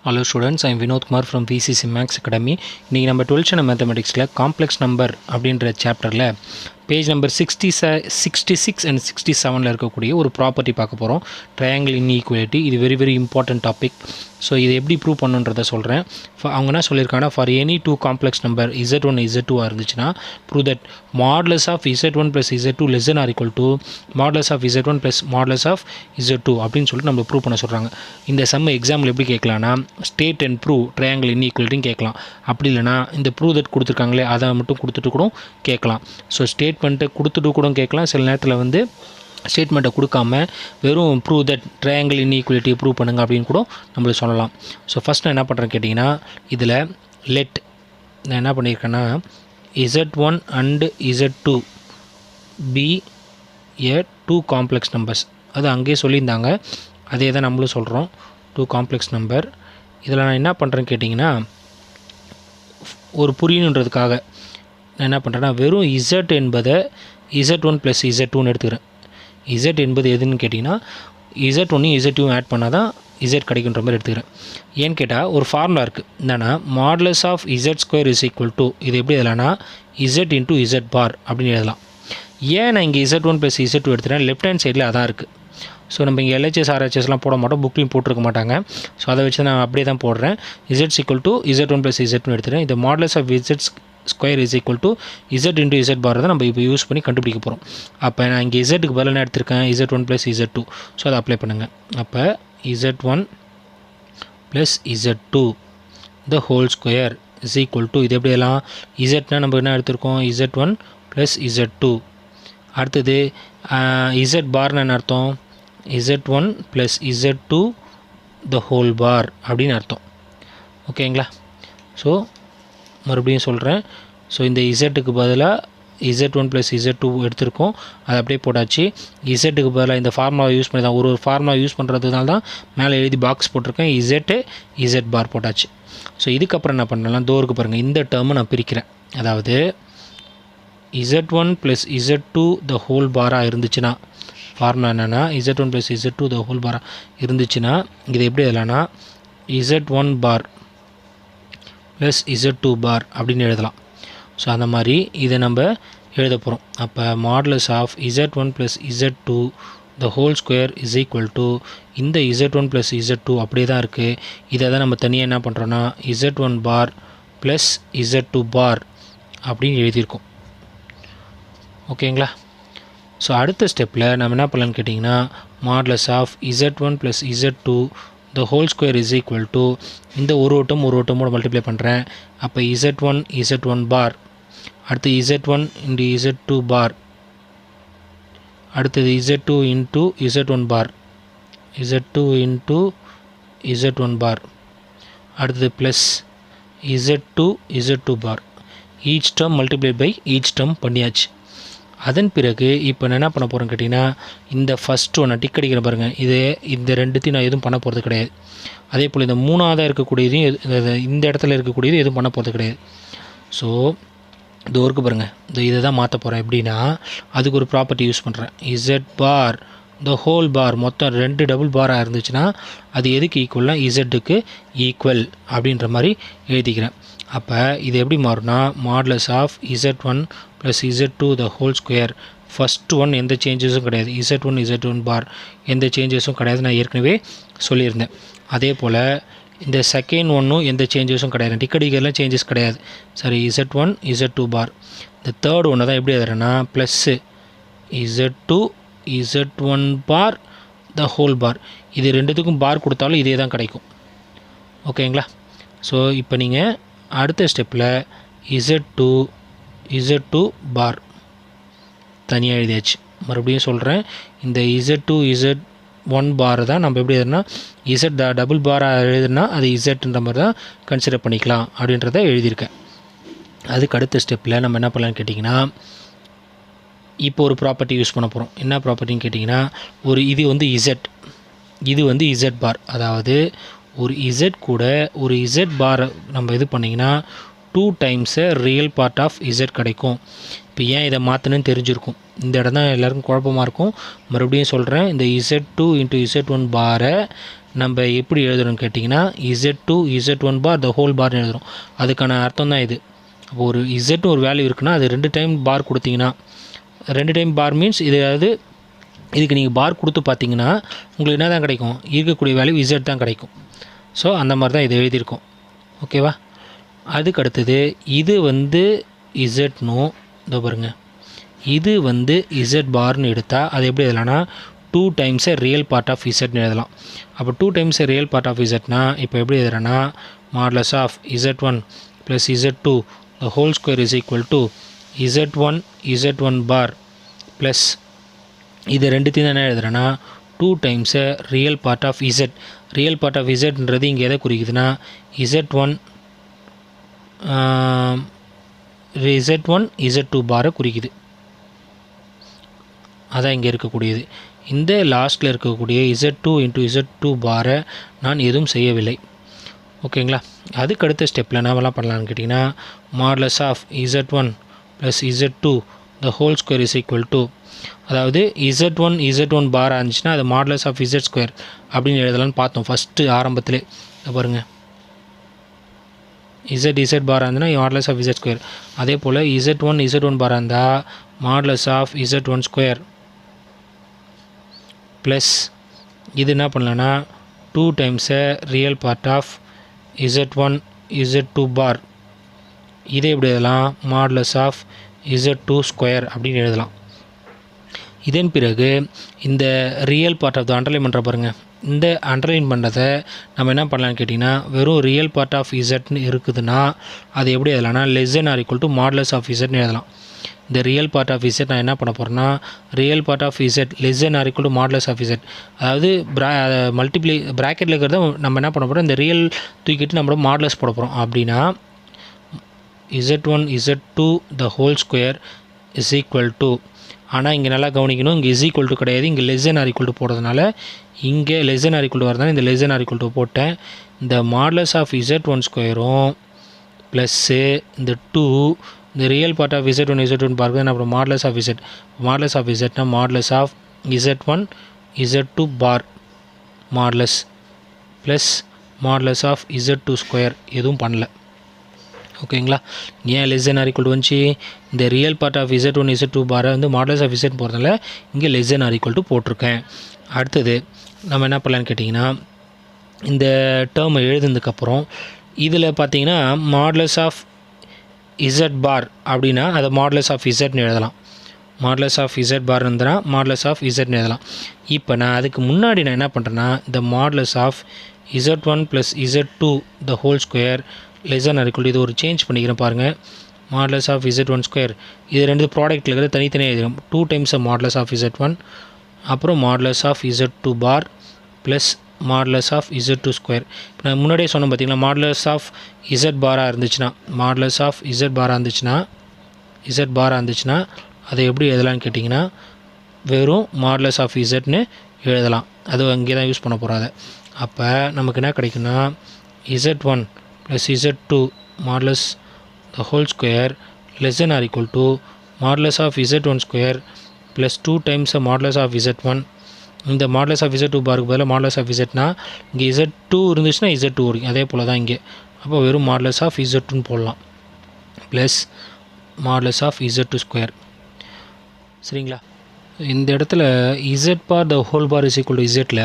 Hello students, I am Vinod Kumar from VCC Max Academy. இன்றைக்கி நம்ம 12th standard மேத்தமெட்டிக்ஸில் complex number அப்படின்ற சாப்டரில் page number 66 and 67 இருக்கக்கூடிய ஒரு ப்ராப்பர்ட்டி பார்க்க போகிறோம். Triangle inequality. இது வெரி இம்பார்ட்டன்ட் டாபிக். ஸோ இது எப்படி ப்ரூவ் பண்ணுன்றதை சொல்கிறேன். அவங்க என்ன சொல்லியிருக்காங்கன்னா, for any two complex number Z1 Z2 இருந்துச்சுன்னா prove that modulus of Z1 + Z2 less than or equal to modulus of Z1 + modulus of Z2 அப்படின்னு சொல்லிட்டு நம்ம ப்ரூவ் பண்ண சொல்கிறாங்க. இந்த சம் எக்ஸாம்பிள் எப்படி கேட்கலான்னா, ஸ்டேட் அண்ட் ப்ரூவ் ட்ரையாங்கிள் இன்இக்வாலிட்டின்னு கேட்கலாம். அப்படி இல்லைனா இந்த ப்ரூவ் தட் கொடுத்துருக்காங்களே அதை மட்டும் கொடுத்துட்டு கூட கேட்கலாம். ஸோ ஸ்டேட்மெண்ட்டை கொடுத்துட்டு கூட கேட்கலாம். சில நேரத்தில் வந்து ஸ்டேட்மெண்ட்டை கொடுக்காம வெறும் ப்ரூவ் தட் ட்ரையாங்கிள் இன்இக்வாலிட்டியை ப்ரூவ் பண்ணுங்க அப்படின்னு கூட நம்மளுக்கு சொல்லலாம். ஸோ ஃபஸ்ட் நான் என்ன பண்ணுறேன்னு கேட்டிங்கன்னா, இதில் லெட் நான் என்ன பண்ணியிருக்கேன்னா, Z1 and Z2 be a two complex numbers. அது அங்கேயே சொல்லியிருந்தாங்க, அதே தான் நம்மளும் சொல்கிறோம், டூ காம்ப்ளெக்ஸ் நம்பர். இதில் நான் என்ன பண்ணுறேன்னு கேட்டிங்கன்னா, ஒரு புரியணுன்றதுக்காக நான் என்ன பண்ணுறேன்னா, வெறும் Z என்பதை Z1 + Z2ன்னு எடுத்துக்கிறேன். Z என்பது எதுன்னு கேட்டிங்கன்னா, Z1 Z2 ஆட் பண்ணால் தான் Z கிடைக்குன்ற மாதிரி எடுத்துக்கிறேன். ஏன்னு கேட்டால் ஒரு ஃபார்முலா இருக்குது. என்னென்னா, மாடுலஸ் ஆஃப் Z² = இது எப்படி எழுதலாம்னா Z × Z பார் அப்படின்னு எழுதலாம். ஏன் நான் இங்கே Z1 + Z2 எடுத்துகிறேன், லெஃப்ட் ஹேண்ட் சைடில் அதான் இருக்குது. ஸோ நம்ம இங்கே LHS RHSலாம் போட மாட்டோம், புக்லையும் போட்டிருக்க மாட்டாங்க. ஸோ அதை வச்சு நான் அப்படியே தான் போடுறேன். Z = Z1 + Z2 எடுத்துகிறேன். இந்த modulus of Z² = Z × Z bar தான் நம்ம இப்போ யூஸ் பண்ணி கண்டுபிடிக்க போகிறோம். அப்போ நான் இங்கே Z-க்கு பதிலாக எடுத்திருக்கேன் Z1 + Z2. ஸோ அதை அப்ளை பண்ணுங்கள். அப்போ Z1 + Z2 the whole square = இது எப்படி எல்லாம் Zனா நம்ம என்ன எடுத்திருக்கோம், Z1 + Z2. அடுத்தது Z பார்னு என்ன அர்த்தம், Z1 + Z2 the whole bar அப்படின்னு அர்த்தம். ஓகேங்களா? ஸோ மறுபடியும் சொல்கிறேன். ஸோ இந்த Z-க்கு பதிலாக Z1 + Z2 எடுத்திருக்கோம், அது அப்படியே போட்டாச்சு. Z-க்கு பதிலாக இந்த ஃபார்முலா யூஸ் பண்ணி தான், ஒரு ஃபார்முலா யூஸ் பண்ணுறதுனால தான் மேலே எழுதி பாக்ஸ் போட்டிருக்கேன். Z பார் போட்டாச்சு. ஸோ இதுக்கப்புறம் என்ன பண்ணலாம், தோருக்கு பாருங்கள், இந்த டேர்மை நான் பிரிக்கிறேன். அதாவது Z1 + Z2 the whole பாராக இருந்துச்சுன்னா, ஃபார்முலா என்னென்னா Z1 + Z2 the whole பாராக இருந்துச்சுன்னா இது எப்படி எழுதலாம்னா, Z1 பார் + Z2 பார் அப்படின்னு எழுதலாம். ஸோ அந்த மாதிரி இதை நம்ம எழுத போகிறோம். அப்போ modulus of Z1 + Z2 the whole square = இந்த Z1 + Z2 அப்படியே தான் இருக்குது. இதை தான் நம்ம தனியாக என்ன பண்ணுறோன்னா Z1 பார் + Z2 பார் அப்படின்னு எழுதியிருக்கோம். ஓகேங்களா? ஸோ அடுத்த ஸ்டெப்பில் நம்ம என்ன பண்ணலான்னு கேட்டிங்கன்னா, modulus of Z1 + Z2 the whole square = இந்த ஒரு ஓட்டமோட மல்டிப்ளை பண்ணுறேன். அப்போ Z1 பார், அடுத்து Z1 × Z2 பார், அடுத்தது Z2 × Z1 பார், Z2 × Z1 பார், அடுத்தது plus Z2 bar. Each term multiply by each term பண்ணியாச்சு. அதன் பிறகு இப்போ நான் என்ன பண்ண போகிறேன்னு கேட்டிங்கன்னா, இந்த ஃபஸ்ட் ஒன்று டிக் அடிக்கிற பாருங்கள், இந்த ரெண்டுத்தையும் நான் எதுவும் பண்ண போகிறது கிடையாது. அதே போல் இந்த மூணாவதாக இருக்கக்கூடியதையும் இந்த இடத்துல இருக்கக்கூடியது எதுவும் பண்ண போகிறது கிடையாது. ஸோ இந்த ஒர்க்கு பாருங்கள், இதை தான் மாற்ற போகிறேன். எப்படின்னா, அதுக்கு ஒரு ப்ராப்பர்ட்டி யூஸ் பண்ணுறேன். Z பார் the whole பார் மொத்தம் 2 டபுள் பாராக இருந்துச்சுன்னா அது எதுக்கு ஈக்குவல்னா Z-க்கு ஈக்குவல் அப்படின்ற மாதிரி எழுதிக்கிறேன். அப்போ இது எப்படி மாறும்னா, modulus of Z1 + Z2 the whole square. First one எந்த சேஞ்சஸும் கிடையாது, Z1 பார் எந்த சேஞ்சஸும் கிடையாது, நான் ஏற்கனவே சொல்லியிருந்தேன். அதே போல் இந்த செகண்ட் ஒன்றும் எந்த சேஞ்சஸும் கிடையாது, டிக்கடிக்கெல்லாம் சேஞ்சஸ் கிடையாது. சரி, Z1 Z2 பார். இந்த தேர்ட் ஒன்று தான் எப்படி எழுதுறேன்னா, plus Z1 bar the whole bar. இது ரெண்டுத்துக்கும் பார் கொடுத்தாலும் இதே தான் கிடைக்கும். ஓகேங்களா? ஸோ இப்போ நீங்கள் அடுத்த ஸ்டெப்பில் Z2 பார் தனியாக எழுதியாச்சு. மறுபடியும் சொல்கிறேன், இந்த Z2 Z1 பார் தான் நம்ம எப்படி எழுதுனா, Z டபுள் பாராக எழுதுனா அது Zன்ற மாதிரி தான் கன்சிடர் பண்ணிக்கலாம் அப்படின்றத எழுதியிருக்கேன். அதுக்கு அடுத்த ஸ்டெப்பில் நம்ம என்ன பண்ணலான்னு கேட்டிங்கன்னா, இப்போ ஒரு ப்ராப்பர்ட்டி யூஸ் பண்ண போகிறோம். என்ன ப்ராப்பர்ட்டின்னு கேட்டிங்கன்னா, இது வந்து Z பார். அதாவது ஒரு Z கூட ஒரு Z பார் நம்ம இது பண்ணிங்கன்னா 2 times real part of Z கிடைக்கும். இப்போ ஏன் இதை மாற்றணுன்னு தெரிஞ்சிருக்கும். இந்த இடம் தான் எல்லாருக்கும் குழப்பமாக இருக்கும். மறுபடியும் சொல்கிறேன், இந்த Z2 × Z1 பாரை நம்ம எப்படி எழுதுறோம்னு கேட்டிங்கன்னா z2 z1 bar the whole பார்னு எழுதுகிறோம். அதுக்கான அர்த்தம் தான் இது. அப்போ ஒரு z ஒரு வேல்யூ இருக்குன்னா அது 2 டைம் பார் கொடுத்தீங்கன்னா 2 டைம் பார் மீன்ஸ் இது அதாவது இதுக்கு நீங்கள் பார் கொடுத்து பார்த்தீங்கன்னா உங்களுக்கு என்ன தான் கிடைக்கும், இருக்கக்கூடிய வேல்யூ z தான் கிடைக்கும். ஸோ அந்த மாதிரி தான் இது எழுதியிருக்கோம். ஓகேவா? அதுக்கு அடுத்தது இது வந்து z இதோ பாருங்க, இது வந்து z பார்னு எடுத்தால் அது எப்படி எழுதலாம்னா 2 times real part of z எழுதலாம். அப்போ 2 டைம்ஸ் ரியல் பார்ட் ஆஃப் zனா இப்போ எப்படி எழுதுறேன்னா modulus of z1 plus z2 the whole square is equal to z1 bar plus இது ரெண்டுத்தையும் என்ன எழுதுறேன்னா 2 times real part of z. Real part of zன்றது இங்கே எதை குறிக்குதுன்னா z1 z2 பாரை குறிக்குது. அதான் இங்கே இருக்கக்கூடியது. இந்த லாஸ்ட்டில் இருக்கக்கூடிய z2 × z2 பாரை நான் எதுவும் செய்யவில்லை. ஓகேங்களா? அதுக்கு அடுத்த ஸ்டெப்பில் என்னவெல்லாம் பண்ணலான்னு கேட்டிங்கன்னா modulus of z1 plus z2 the whole square is equal to, அதாவது z1 பாராக இருந்துச்சுன்னா அது மாடுலஸ் ஆஃப் z ஸ்கொயர் அப்படின்னு எழுதலாம்னு பார்த்தோம் ஃபஸ்ட்டு ஆரம்பத்திலே. பாருங்கள், z பாராக இருந்ததுன்னா மாடுலஸ் ஆஃப் z ஸ்கொயர். அதே போல் z1 பாராக இருந்தால் modulus of z1 square plus இது என்ன பண்ணலான்னா 2 times real part of z2 bar. இதே எப்படி எழுதலாம், மாடுலஸ் ஆஃப் z2 ஸ்கொயர் அப்படின்னு எழுதலாம். இதன் பிறகு இந்த real part of the underline பண்ணுற பாருங்கள், இந்த அண்டர்லைன் பண்ணுறதை நம்ம என்ன பண்ணலான்னு கேட்டிங்கன்னா வெறும் ரியல் பார்ட் ஆஃப் zன்னு இருக்குதுன்னா அது எப்படி எழுதலாம்னா less then or equal to modulus of zன்னு எழுதலாம். இந்த ரியல் பார்ட் ஆஃப் z நான் என்ன பண்ண போகிறேன்னா real part of z less then or equal to modulus of z, அதாவது மல்டிப்ளை ப்ராக்கெட்டில் இருக்கிறத நம்ம என்ன பண்ண போகிறோம், இந்த ரியல் தூக்கிட்டு நம்ம மாடுலஸ் போட போகிறோம். அப்படின்னா z1 z2 the whole square is equal to, ஆனால் இங்கே நல்லா கவனிக்கணும், இங்கே இஸ் ஈக்குவல் டு கிடையாது, இங்கே less then or equal to போடுறதுனால இங்கே less then or equal to வரதுனால இந்த less then or equal to போட்டேன். இந்த மாடுலஸ் ஆஃப் z1 ஸ்கொயரும் ப்ளஸ்ஸு இந்த 2 இந்த ரியல் பார்ட் ஆஃப் z1 பார்க்குறது அப்புறம் மாடுலஸ் ஆஃப் zனா modulus of z1 z2 bar modulus plus modulus of z2 square எதுவும் பண்ணல. ஓகேங்களா? ஏன் less then or equal to வந்துச்சு, இந்த real part of z1 z2 பாரை வந்து மாடுலஸ் ஆஃப் z போகிறதுனால இங்கே less then or equal to போட்டிருக்கேன். அடுத்தது நம்ம என்ன பண்ணலான்னு கேட்டிங்கன்னா இந்த டேர்மை எழுதுனதுக்கப்புறம் இதில் பார்த்தீங்கன்னா மாடுலஸ் ஆஃப் z பார் அப்படின்னா அதை மாடுலஸ் ஆஃப் zன்னு எழுதலாம். மாடுலஸ் ஆஃப் z பார் இருந்ததுன்னா மாடுலஸ் ஆஃப் zன்னு எழுதலாம். இப்போ நான் அதுக்கு முன்னாடி நான் என்ன பண்ணுறேன்னா இந்த modulus of z1 plus z2 the whole square less then or equal to இது ஒரு சேஞ்ச் பண்ணிக்கிறேன் பாருங்கள். மாடுலஸ் ஆஃப் z1 ஸ்கொயர் இது ரெண்டு ப்ராடக்ட்டில் இருக்கிறது தனித்தனியாக எழுதிடும். 2 டைம்ஸ் மாடுலஸ் ஆஃப் z1 அப்புறம் modulus of z2 bar plus modulus of z2 square. இப்போ நான் முன்னாடியே சொன்னேன் பார்த்தீங்களா, மாடுலஸ் ஆஃப் z பாராக இருந்துச்சுன்னா மாடுலஸ் ஆஃப் z பாராக இருந்துச்சுன்னா அதை எப்படி எழுதலான்னு கேட்டிங்கன்னா வெறும் மாடுலஸ் ஆஃப் zன்னு எழுதலாம். அது அங்கே தான் யூஸ் பண்ண போகிறாங்க. அப்போ நமக்கு என்ன கிடைக்குன்னா z1 plus z2 modulus the whole square less then or equal to modulus of z1 square plus 2 times modulus of z1. இந்த மாடுலஸ் ஆஃப் z2 பாருக்கு பதிலாக மாடுலஸ் ஆஃப் zனா இங்கே z2 இருந்துச்சுன்னா z2 வரும். அதே போல் தான் இங்கே. அப்போ வெறும் மாடுலஸ் ஆஃப் z2ன்னு போடலாம் plus modulus of z2 square. சரிங்களா? இந்த இடத்துல z bar the whole bar is equal to zல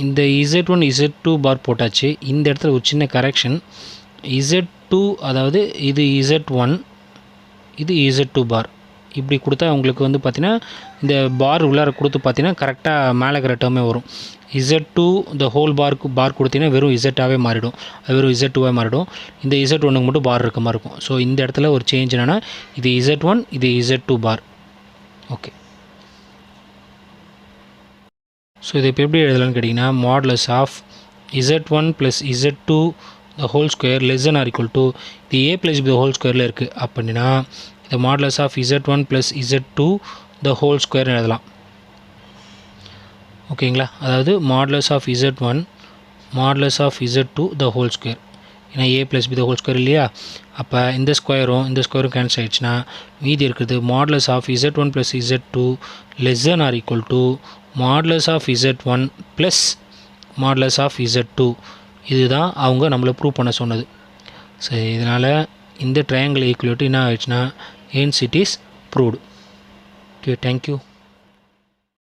இந்த z1 z2 பார் போட்டாச்சு. இந்த இடத்துல ஒரு சின்ன கரெக்ஷன், z2 அதாவது இது z1 இது z2 பார் இப்படி கொடுத்தா உங்களுக்கு வந்து பார்த்திங்கன்னா இந்த பார் உள்ளார கொடுத்து பார்த்தீங்கன்னா கரெக்டாக மேலே இருக்கிற டேர்மே வரும். z2 இந்த ஹோல் பார் கொடுத்தீங்கன்னா வெறும் z-ஆகவே மாறிடும், அது வெறும் z2-ஆக மாறிடும். இந்த z1க்கு மட்டும் பார் இருக்க மாதிரி இருக்கும். ஸோ இந்த இடத்துல ஒரு சேஞ்ச் என்னென்னா இது z1 இது z2 பார். ஓகே, ஸோ இது இப்போ எப்படி எழுதலாம்னு கேட்டிங்கன்னா modulus of z1 plus z2 the whole square less then or equal to இது a plus b the whole ஸ்கொயரில் இருக்குது. அப்படின்னா இந்த modulus of z1 plus z2 the whole square எழுதலாம். ஓகேங்களா? அதாவது modulus of z1 modulus of z2 the whole square, ஏன்னா a plus b the whole square இல்லையா? அப்போ இந்த ஸ்கொயரும் கேன்சல் ஆகிடுச்சுன்னா மீதி இருக்குது modulus of z1 plus z2 less then or equal to modulus of z1 plus modulus of Z2 இதுதான் அவங்க நம்மளை ப்ரூவ் பண்ண சொன்னது. ஸோ இதனால் இந்த ட்ரையாங்கிள் ஈக்குவேலிட்டி என்ன ஆயிடுச்சுன்னா hence it is proved. Okay, thank you.